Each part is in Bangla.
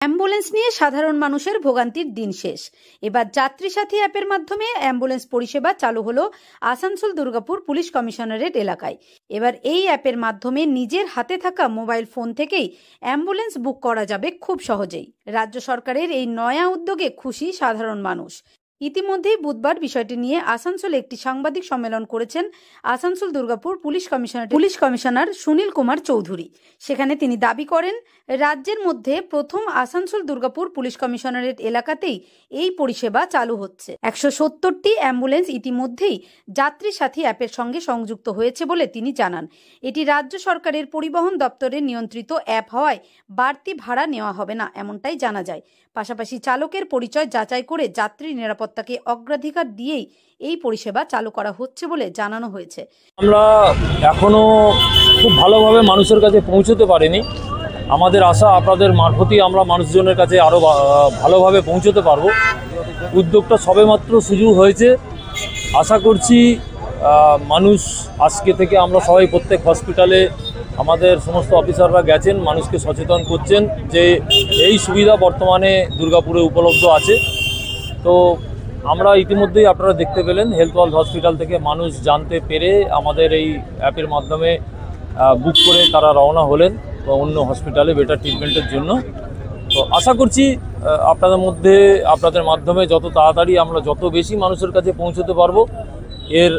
অ্যাম্বুলেন্স নিয়ে সাধারণ মানুষের ভোগান্তির দিন শেষ। এবার যাত্রী সাথী অ্যাপের মাধ্যমে অ্যাম্বুলেন্স পরিষেবা চালু হলো আসানসোল দুর্গাপুর পুলিশ কমিশনারেট এলাকায়। এবার এই অ্যাপের মাধ্যমে নিজের হাতে থাকা মোবাইল ফোন থেকেই অ্যাম্বুলেন্স বুক করা যাবে খুব সহজেই। রাজ্য সরকারের এই নয়া উদ্যোগে খুশি সাধারণ মানুষ। ইতিমধ্যেই বুধবার বিষয়টি নিয়ে আসানসোলে একটি সাংবাদিক সম্মেলন করেছেন আসানসোল দুর্গাপুর পুলিশ কমিশনার সুনীল কুমার চৌধুরী। সেখানে তিনি দাবি করেন, রাজ্যের মধ্যে প্রথম আসানসোল দুর্গাপুর পুলিশ কমিশনারেট এলাকাতেই এই পরিষেবা চালু হচ্ছে। 170টি অ্যাম্বুলেন্স ইতিমধ্যেই যাত্রী সাথী অ্যাপের সঙ্গে সংযুক্ত হয়েছে বলে তিনি জানান। এটি রাজ্য সরকারের পরিবহন দপ্তরের নিয়ন্ত্রিত অ্যাপ হওয়ায় বাড়তি ভাড়া নেওয়া হবে না, এমনটাই জানা যায়। পাশাপাশি চালকের পরিচয় যাচাই করে যাত্রী নিরাপত্তাকে অগ্রাধিকার দিয়েই এই পরিষেবা চালু করা হচ্ছে বলে জানানো হয়েছে। আমরা এখনো খুব ভালোভাবে মানুষের কাছে পৌঁছতে পারিনি। আমাদের আশা আপনাদের মারফতই আমরা মানুষজনের কাছে আরও ভালোভাবে পৌঁছতে পারবো। উদ্যোগটা সবেমাত্র শুরু হয়েছে। আশা করছি মানুষ আজকে থেকে আমরা সবাই প্রত্যেক হসপিটালে আমাদের সমস্ত অফিসাররা গেছেন, মানুষকে সচেতন করছেন যে এই সুবিধা বর্তমানে দুর্গাপুরে উপলব্ধ আছে। তো আমরা ইতিমধ্যেই আপনারা দেখতে পেলেন হেলথ ওয়ার্ল্ড হসপিটাল থেকে মানুষ জানতে পেরে আমাদের এই অ্যাপের মাধ্যমে বুক করে তারা রওনা হলেন অন্য হসপিটালে বেটার ট্রিটমেন্টের জন্য। তো আশা করছি আপনাদের মাধ্যমে যত তাড়াতাড়ি আমরা যত বেশি মানুষের কাছে পৌঁছতে পারবো, এর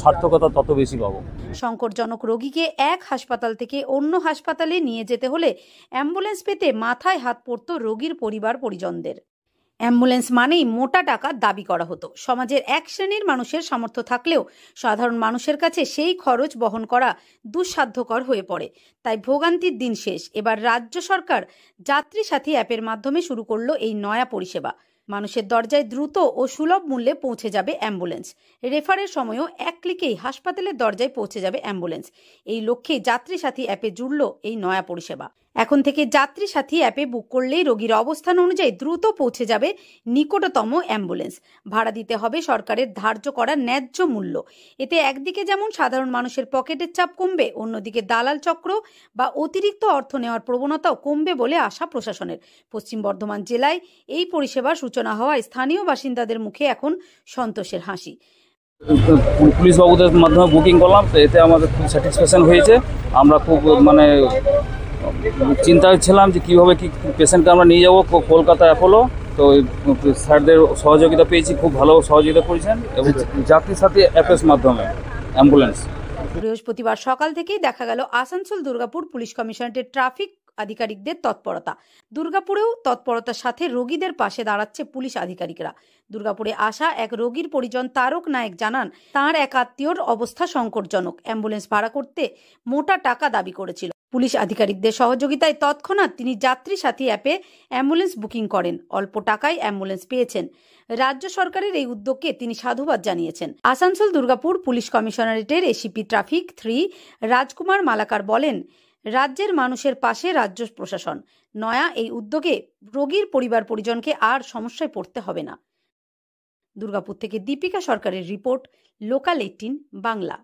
সার্থকতা তত বেশি পাবো। সংকটজনক রোগীকে এক হাসপাতাল থেকে অন্য হাসপাতালে নিয়ে যেতে হলে অ্যাম্বুলেন্স পেতে মাথায় হাত পড়ত রোগীর পরিবার পরিজনদের। অ্যাম্বুলেন্স মানেই মোটা টাকা দাবি করা হতো। সমাজের এক শ্রেণীর মানুষের সামর্থ্য থাকলেও সাধারণ মানুষের কাছে সেই খরচ বহন করা দুঃসাধ্যকর হয়ে পড়ে। তাই ভোগান্তির দিন শেষ। এবার রাজ্য সরকার যাত্রী সাথী অ্যাপের মাধ্যমে শুরু করলো এই নয়া পরিষেবা। মানুষের দরজায় দ্রুত ও সুলভ মূল্যে পৌঁছে যাবে অ্যাম্বুলেন্স। রেফারের সময়ও এক ক্লিকেই হাসপাতালের দরজায় পৌঁছে যাবে অ্যাম্বুলেন্স। এই লক্ষ্যে যাত্রী সাথী অ্যাপে জুড়ল এই নয়া পরিষেবা। এখন থেকে যাত্রী সাথী অ্যাপে বুক করলেই রোগীর অবস্থান অনুযায়ী দ্রুত পৌঁছে যাবে নিকটতম অ্যাম্বুলেন্স। ভাড়া দিতে হবে সরকারের ধার্য করা ন্যায্য মূল্য। এতে একদিকে যেমন সাধারণ মানুষের পকেটের চাপ কমবে, অন্যদিকে দালাল চক্র বা অতিরিক্ত অর্থ নেওয়ার প্রবণতাও কমবে বলে আশা প্রশাসনের। পশ্চিম বর্ধমান জেলায় এই পরিষেবার সূচনা হওয়ায় স্থানীয় বাসিন্দাদের মুখে এখন সন্তোষের হাসি। পুলিশ বাবুদের মাধ্যমে বুকিং করলাম, তো এতে আমাদের খুব স্যাটিসফ্যাকশন হয়েছে। আমরা খুব চিন্তায় ছিলাম যে কীভাবে কি পেশেন্টকে আমরা নিয়ে যাবো কলকাতা অ্যাপোলো। তো স্যারদের সহযোগিতা পেয়েছি, খুব ভালো সহযোগিতা করেছেন এবং যাত্রী সাথী অ্যাপের মাধ্যমে অ্যাম্বুলেন্স। বৃহস্পতিবার সকাল থেকেই দেখা গেল আসানসোল দুর্গাপুর পুলিশ কমিশনারেটের ট্রাফিক আধিকারিকদের তৎপরতা। দুর্গাপুরেও তৎপরতার সাথে রোগীদের পাশে দাঁড়াচ্ছে পুলিশ আধিকারিকরা। দুর্গাপুরে আসা এক রোগীর পরিজন তারক নায়েক জানান, তাঁর এক আত্মীয়র অবস্থা সংকটজনক। অ্যাম্বুলেন্স ভাড়া করতে মোটা টাকা দাবি করেছিল। পুলিশ আধিকারিকদের সহযোগিতায় তৎক্ষণাৎ তিনি যাত্রী সাথী অ্যাপে অ্যাম্বুলেন্স বুকিং করেন। অল্প টাকায় অ্যাম্বুলেন্স পেয়েছেন। রাজ্য সরকারের এই উদ্যোগকে তিনি সাধুবাদ জানিয়েছেন। আসানসোল দুর্গাপুর পুলিশ কমিশনারেটের এসিপি ট্রাফিক 3 রাজকুমার মালাকার বলেন, রাজ্যের মানুষের পাশে রাজ্য প্রশাসন। নয়া এই উদ্যোগে রোগীর পরিবার পরিজনকে আর সমস্যায় পড়তে হবে না। দুর্গাপুর থেকে দীপিকা সরকারের রিপোর্ট, লোকাল 18 বাংলা।